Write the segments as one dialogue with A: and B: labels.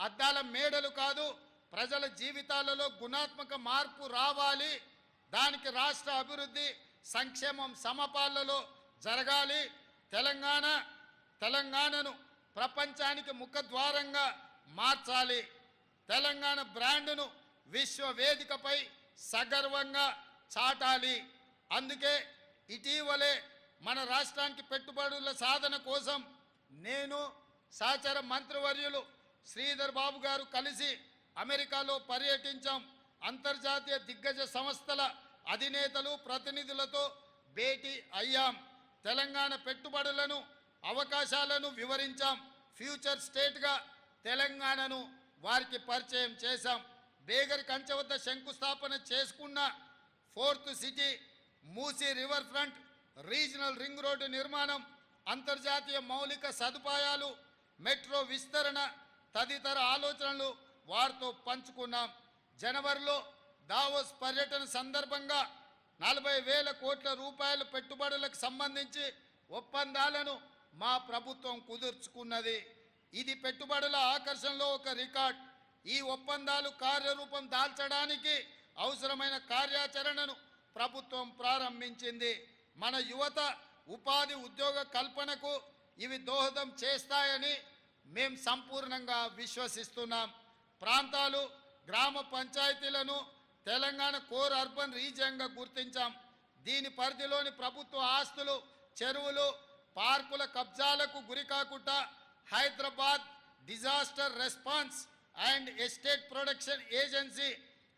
A: అద్దాల మేడలు కాదు, ప్రజల జీవితాలలో గుణాత్మక మార్పు రావాలి. దానికి రాష్ట్ర అభివృద్ధి సంక్షేమం సమపాలలో జరగాలి. తెలంగాణను ప్రపంచానికి ముఖద్వారంగా మార్చాలి. తెలంగాణ బ్రాండ్ను విశ్వవేదికపై సగర్వంగా చాటాలి. అందుకే ఇటీవలే మన రాష్ట్రానికి పెట్టుబడుల సాధన కోసం నేను సహచర మంత్రివర్యులు శ్రీధర్ బాబు గారు కలిసి అమెరికాలో పర్యటించాం. అంతర్జాతీయ దిగ్గజ సంస్థల అధినేతలు ప్రతినిధులతో భేటీ అయ్యాం. తెలంగాణ పెట్టుబడులను అవకాశాలను వివరించాం. ఫ్యూచర్ స్టేట్గా తెలంగాణను వారికి పరిచయం చేశాం. బేగర్ కంచె వద్ద శంకుస్థాపన చేసుకున్న 4th city, Musi river front, regional ring road నిర్మాణం, అంతర్జాతీయ మౌలిక సదుపాయాలు, మెట్రో విస్తరణ తదితర ఆలోచనలు వారితో పంచుకున్నాం. జనవరిలో దావోస్ పర్యటన సందర్భంగా 40,000 కోట్ల రూపాయల పెట్టుబడులకు సంబంధించి ఒప్పందాలను మా ప్రభుత్వం కుదుర్చుకున్నది. ఇది పెట్టుబడుల ఆకర్షణలో ఒక రికార్డ్. ఈ ఒప్పందాలు కార్యరూపం దాల్చడానికి అవసరమైన కార్యాచరణను ప్రభుత్వం ప్రారంభించింది. మన యువత ఉపాధి ఉద్యోగ కల్పనకు ఇవి దోహదం చేస్తాయని మేము సంపూర్ణంగా విశ్వసిస్తున్నాం. ప్రాంతాలు, గ్రామ పంచాయతీలను తెలంగాణ కోర్ అర్బన్ రీజియన్గా గుర్తించాం. దీని పరిధిలోని ప్రభుత్వ ఆస్తులు, చెరువులు, పార్కుల కబ్జాలకు గురికాకుండా Hyderabad disaster response and estate protection agency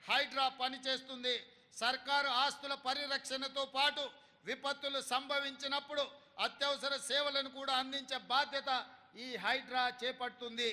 A: HYDRAA పనిచేస్తుంది. సర్కారు ఆస్తుల పరిరక్షణతో పాటు విపత్తులు సంభవించినప్పుడు అత్యవసర సేవలను కూడా అందించే బాధ్యత ఈ హైడ్రా చేపడుతుంది.